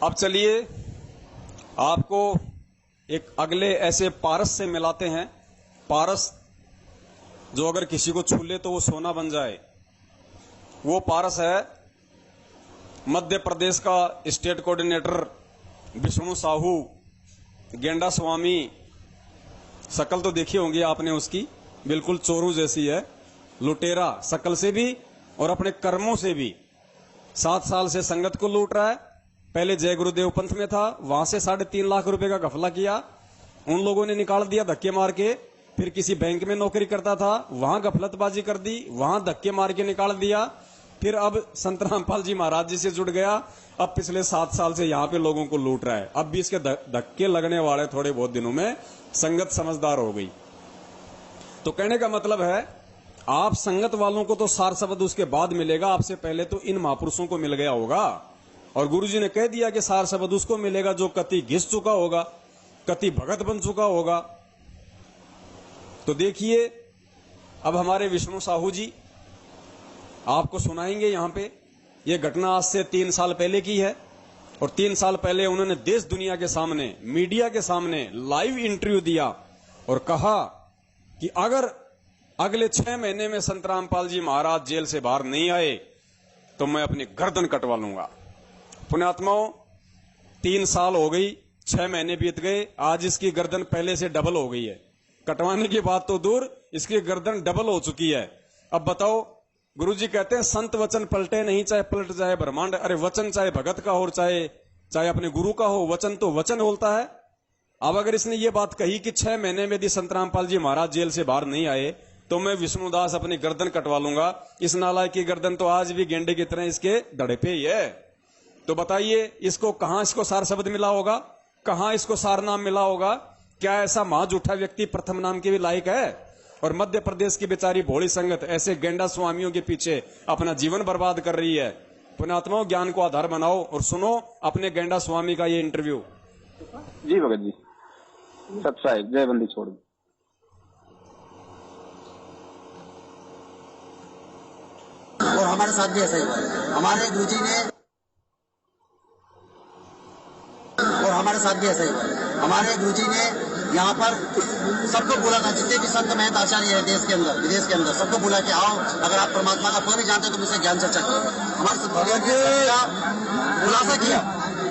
अब चलिए आपको एक अगले ऐसे पारस से मिलाते हैं। पारस जो अगर किसी को छू ले तो वो सोना बन जाए, वो पारस है मध्य प्रदेश का स्टेट कोऑर्डिनेटर विष्णु साहू। गेंडा स्वामी, शकल तो देखी होंगी आपने उसकी, बिल्कुल चोरू जैसी है। लुटेरा शकल से भी और अपने कर्मों से भी। 7 साल से संगत को लूट रहा है। पहले जय गुरुदेव पंथ में था, वहां से 3.5 लाख रुपए का घपला किया, उन लोगों ने निकाल दिया धक्के मार के। फिर किसी बैंक में नौकरी करता था, वहां गफलतबाजी कर दी, वहां धक्के मार के निकाल दिया। फिर अब संत रामपाल जी महाराज जी से जुड़ गया। अब पिछले 7 साल से यहां पे लोगों को लूट रहा है। अब भी इसके धक्के लगने वाले थोड़े बहुत दिनों में। संगत समझदार हो गई। तो कहने का मतलब है, आप संगत वालों को तो सार शब्द उसके बाद मिलेगा, आपसे पहले तो इन महापुरुषों को मिल गया होगा। और गुरुजी ने कह दिया कि सार शब्द उसको मिलेगा जो कति घिस चुका होगा, कति भगत बन चुका होगा। तो देखिए, अब हमारे विष्णु साहू जी आपको सुनाएंगे। यहां पे ये घटना आज से 3 साल पहले की है। और 3 साल पहले उन्होंने देश दुनिया के सामने, मीडिया के सामने लाइव इंटरव्यू दिया और कहा कि अगर अगले 6 महीने में संत रामपाल जी महाराज जेल से बाहर नहीं आए तो मैं अपनी गर्दन कटवा लूंगा। पुण्यात्माओं, 3 साल हो गई, 6 महीने बीत गए, आज इसकी गर्दन पहले से डबल हो गई है। कटवाने की बात तो दूर, इसकी गर्दन डबल हो चुकी है। अब बताओ, गुरुजी कहते हैं संत वचन पलटे नहीं, चाहे पलट जाए ब्रह्मांड। अरे वचन चाहे भगत का हो, चाहे अपने गुरु का हो, वचन तो वचन बोलता है। अब अगर इसने ये बात कही कि 6 महीने में यदि संत रामपाल जी महाराज जेल से बाहर नहीं आए तो मैं विष्णुदास अपनी गर्दन कटवा लूंगा, इस नालायक की गर्दन तो आज भी गेंडे की तरह इसके धड़े पे ही है। तो बताइए, इसको कहां इसको सार शब्द मिला होगा, कहां इसको सार नाम मिला होगा? क्या ऐसा महाजूठा व्यक्ति प्रथम नाम के भी लायक है? और मध्य प्रदेश की बेचारी भोली संगत ऐसे गेंडा स्वामियों के पीछे अपना जीवन बर्बाद कर रही है। पुण्यात्माओं, ज्ञान को आधार बनाओ और सुनो अपने गेंडा स्वामी का ये इंटरव्यू। जी भगत जी, सत साहिब जय बंदी छोड़। और हमारे साथ भी ऐसा ही हुआ। हमारे गुरुजी ने हमारे गुरुजी ने यहाँ पर सबको बोला था, जितने भी संत महंत आचार्य है देश के अंदर विदेश के अंदर, सबको बोला कि आओ, अगर आप परमात्मा का कोई भी जानते हो तो मुझसे ज्ञान चर्चा करो। हमारे खुलासा किया,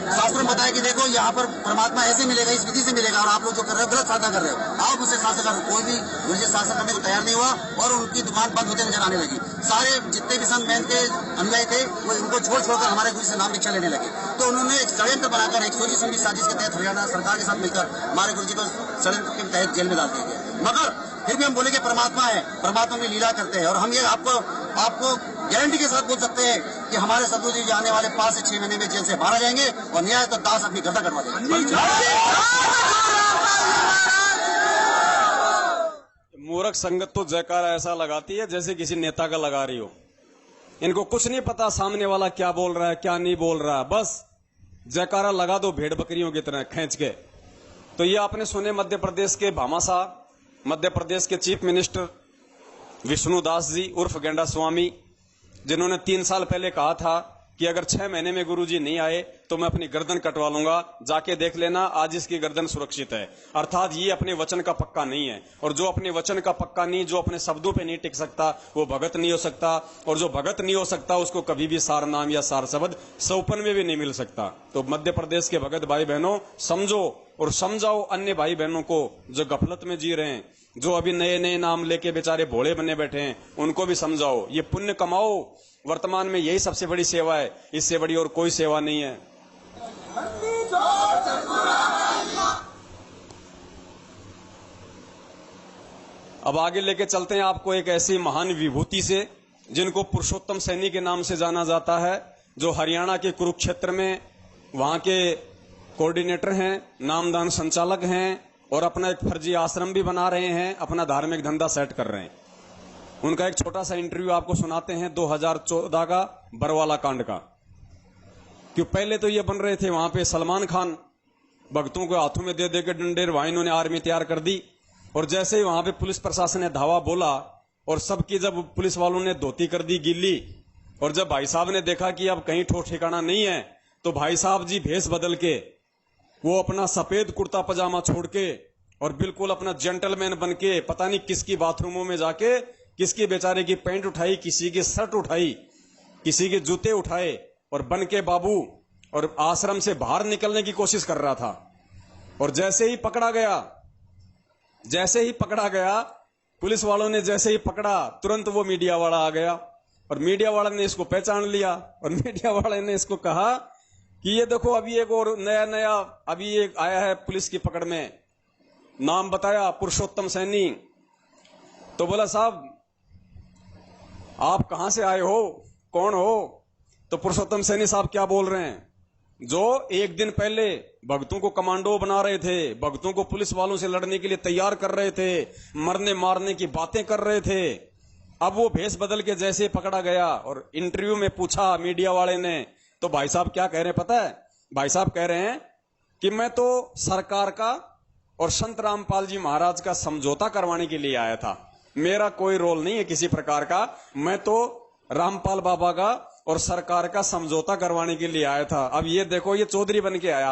शास्त्र में बताया कि देखो यहाँ पर परमात्मा ऐसे मिलेगा, इस विधि से मिलेगा, और आप लोग जो कर रहे हो गलत साधना कर रहे हो, आओ मुझसे शास्त्र करो। कोई भी गुरुजी शास्त्र करने को तैयार नहीं हुआ और उनकी दुकान बंद होते नजर आने लगी। सारे जितने भी संत महंत के अनुयायी थे वो इनको छोड़कर हमारे गुरु से नाम दीक्षा लेने लगे। तो उन्होंने एक षड्यंत्र बनाकर एक सोची समझी साजिश के तहत हरियाणा सरकार के साथ मिलकर हमारे गुरुजी को षड्यंत्र के तहत जेल में डाल दिया गया। मगर फिर भी हम बोले कि परमात्मा है, परमात्मा में लीला करते हैं। और हम ये आपको गारंटी के साथ बोल सकते हैं कि हमारे सदगुरु जी आने वाले 5 से 6 महीने में जेल से बाहर आ जाएंगे और न्याय तो दास अपनी गर्दन कटवा देंगे। मूर्ख संगत तो जयकारा ऐसा लगाती है जैसे किसी नेता का लगा रही हो। इनको कुछ नहीं पता सामने वाला क्या बोल रहा है, क्या नहीं बोल रहा है, बस जयकारा लगा दो भेड़ बकरियों की तरह खींच के। तो ये आपने सुने मध्य प्रदेश के भामा साहब, मध्य प्रदेश के चीफ मिनिस्टर विष्णुदास जी उर्फ गेंडा स्वामी, जिन्होंने 3 साल पहले कहा था कि अगर 6 महीने में गुरुजी नहीं आए तो मैं अपनी गर्दन कटवा लूंगा। जाके देख लेना, आज इसकी गर्दन सुरक्षित है। अर्थात ये अपने वचन का पक्का नहीं है, और जो अपने वचन का पक्का नहीं, जो अपने शब्दों पे नहीं टिक सकता, वो भगत नहीं हो सकता। और जो भगत नहीं हो सकता उसको कभी भी सार नाम या सार शब्द सौपन में भी नहीं मिल सकता। तो मध्य प्रदेश के भगत भाई बहनों, समझो और समझाओ अन्य भाई बहनों को जो गफलत में जी रहे हैं, जो अभी नए नए नाम लेके बेचारे भोले बने बैठे हैं, उनको भी समझाओ, ये पुण्य कमाओ। वर्तमान में यही सबसे बड़ी सेवा है, इससे बड़ी और कोई सेवा नहीं है। अब आगे लेके चलते हैं आपको एक ऐसी महान विभूति से जिनको पुरुषोत्तम सैनी के नाम से जाना जाता है, जो हरियाणा के कुरुक्षेत्र में वहां के कोऑर्डिनेटर हैं, नामदान संचालक हैं, और अपना एक फर्जी आश्रम भी बना रहे हैं, अपना धार्मिक धंधा सेट कर रहे हैं। उनका एक छोटा सा इंटरव्यू आपको सुनाते हैं 2014 का बरवाला कांड का। क्यों पहले तो ये बन रहे थे वहां पे सलमान खान, भक्तों को हाथों में दे दे के डंडे, वहां इन्होंने आर्मी तैयार कर दी। और जैसे ही वहां पे पुलिस प्रशासन ने धावा बोला और सबकी जब पुलिस वालों ने धोती कर दी गीली, और जब भाई साहब ने देखा कि अब कहीं ठोस ठिकाना नहीं है, तो भाई साहब जी भेष बदल के वो अपना सफेद कुर्ता पजामा छोड़ के और बिल्कुल अपना जेंटलमैन बन के पता नहीं किसकी बाथरूमों में जाके किसकी बेचारे की पैंट उठाई, किसी की शर्ट उठाई, किसी के जूते उठाए और बन के बाबू और आश्रम से बाहर निकलने की कोशिश कर रहा था। और जैसे ही पकड़ा गया पुलिस वालों ने जैसे ही पकड़ा तुरंत वो मीडिया वाला आ गया और मीडिया वाला ने इसको पहचान लिया और मीडिया वाले ने इसको कहा कि ये देखो अभी एक और नया अभी एक आया है पुलिस की पकड़ में, नाम बताया पुरुषोत्तम सैनी। तो बोला साहब आप कहां से आए हो, कौन हो? तो पुरुषोत्तम सैनी साहब क्या बोल रहे हैं, जो एक दिन पहले भक्तों को कमांडो बना रहे थे, भक्तों को पुलिस वालों से लड़ने के लिए तैयार कर रहे थे, मरने मारने की बातें कर रहे थे, अब वो भेष बदल के जैसे पकड़ा गया और इंटरव्यू में पूछा मीडिया वाले ने, तो भाई साहब क्या कह रहे हैं पता है? भाई साहब कह रहे हैं कि मैं तो सरकार का और संत रामपाल जी महाराज का समझौता करवाने के लिए आया था, मेरा कोई रोल नहीं है किसी प्रकार का, मैं तो रामपाल बाबा का और सरकार का समझौता करवाने के लिए आया था। अब ये देखो ये चौधरी बन के आया,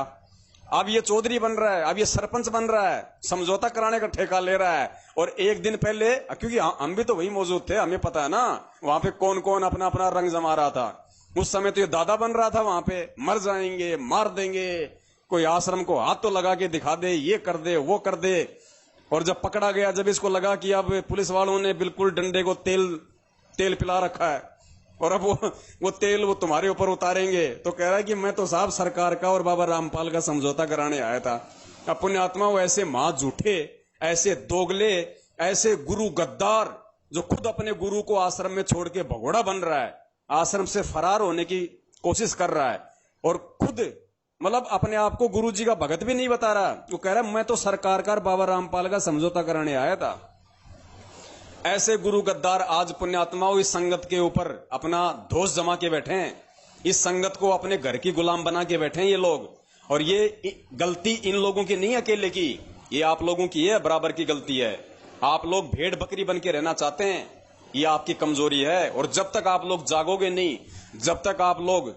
अब ये चौधरी बन रहा है, अब ये सरपंच बन रहा है, समझौता कराने का ठेका ले रहा है। और एक दिन पहले, क्योंकि हम भी तो वही मौजूद थे, हमें पता है ना वहां पे कौन कौन अपना अपना रंग जमा रहा था। उस समय तो ये दादा बन रहा था वहां पे, मर जाएंगे, मार देंगे, कोई आश्रम को हाथ तो लगा के दिखा दे, ये कर दे, वो कर दे। और जब पकड़ा गया, जब इसको लगा कि अब पुलिस वालों ने बिल्कुल डंडे को तेल पिला रखा है और अब वो तेल वो तुम्हारे ऊपर उतारेंगे, तो कह रहा है कि मैं तो साहब सरकार का और बाबा रामपाल का समझौता कराने आया था। अब पुण्यात्मा वो ऐसे मां झूठे, ऐसे दोगले, ऐसे गुरु गद्दार जो खुद अपने गुरु को आश्रम में छोड़ के भगोड़ा बन रहा है, आश्रम से फरार होने की कोशिश कर रहा है और खुद मतलब अपने आप को गुरु जी का भगत भी नहीं बता रहा। वो कह रहा है मैं तो सरकार का बाबा रामपाल का समझौता कराने आया था। ऐसे गुरु गद्दार आज पुण्यात्माओं इस संगत के ऊपर अपना दोष जमा के बैठे हैं, इस संगत को अपने घर की गुलाम बना के बैठे हैं ये लोग। और ये गलती इन लोगों की नहीं अकेले की, ये आप लोगों की है, बराबर की गलती है। आप लोग भेड़ बकरी बन के रहना चाहते हैं, ये आपकी कमजोरी है। और जब तक आप लोग जागोगे नहीं, जब तक आप लोग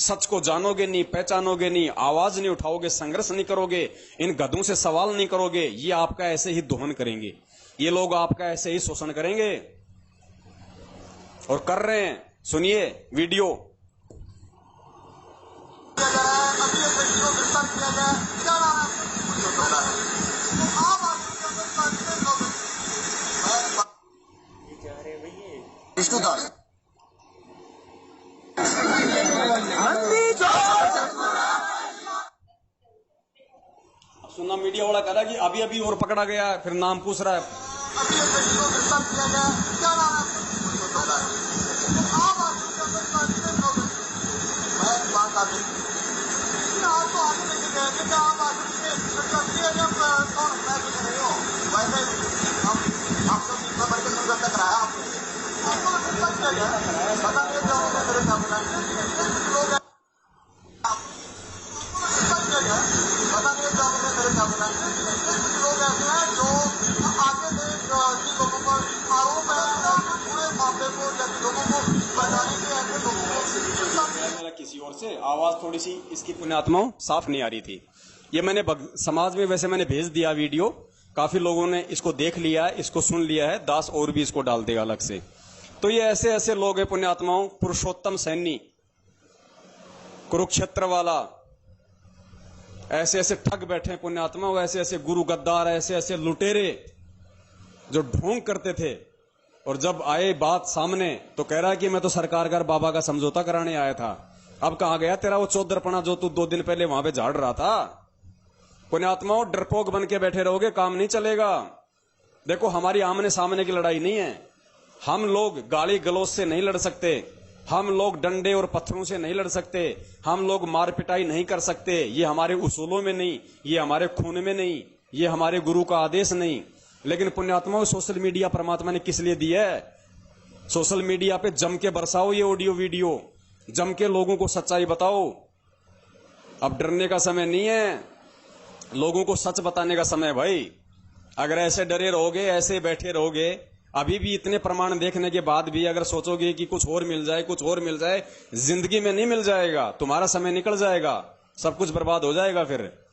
सच को जानोगे नहीं, पहचानोगे नहीं, आवाज नहीं उठाओगे, संघर्ष नहीं करोगे, इन गधों से सवाल नहीं करोगे, ये आपका ऐसे ही दोहन करेंगे, ये लोग आपका ऐसे ही शोषण करेंगे और कर रहे हैं। सुनिए वीडियो। विष्णुदास सुनना, मीडिया वाला कह रहा है कि अभी अभी और पकड़ा गया है, फिर नाम पूछ रहा है। किसी और से आवाज थोड़ी सी इसकी पुण्यात्माओं साफ नहीं आ रही थी। ये मैंने समाज में वैसे मैंने भेज दिया वीडियो, काफी लोगों ने इसको देख लिया है, इसको सुन लिया है, दास और भी इसको डाल देगा अलग से। तो ये ऐसे ऐसे लोग हैं पुण्यात्माओं, पुरुषोत्तम सैनी, कुरुक्षेत्र वाला, ऐसे ऐसे ठग बैठे हैं पुण्यात्माओं, ऐसे ऐसे गुरु गद्दार, ऐसे ऐसे लुटेरे जो ढोंग करते थे। और जब आए बात सामने तो कह रहा है कि मैं तो सरकार का बाबा का समझौता कराने आया था। अब कहां गया तेरा वो चौधरपना जो तू 2 दिन पहले वहां पे झाड़ रहा था? पुण्यात्माओं डरपोक बन के बैठे रहोगे, काम नहीं चलेगा। देखो हमारी आमने सामने की लड़ाई नहीं है, हम लोग गाली गलौज से नहीं लड़ सकते, हम लोग डंडे और पत्थरों से नहीं लड़ सकते, हम लोग मार पिटाई नहीं कर सकते, ये हमारे उसूलों में नहीं, ये हमारे खून में नहीं, ये हमारे गुरु का आदेश नहीं। लेकिन पुण्यात्माओं सोशल मीडिया परमात्मा ने किस लिए दिया है? सोशल मीडिया पे जम के बरसाओ ये ऑडियो वीडियो, जम के लोगों को सच्चाई बताओ। अब डरने का समय नहीं है, लोगों को सच बताने का समय है भाई। अगर ऐसे डरे रहोगे, ऐसे बैठे रहोगे, अभी भी इतने प्रमाण देखने के बाद भी अगर सोचोगे कि कुछ और मिल जाए, कुछ और मिल जाए, जिंदगी में नहीं मिल जाएगा, तुम्हारा समय निकल जाएगा, सब कुछ बर्बाद हो जाएगा फिर।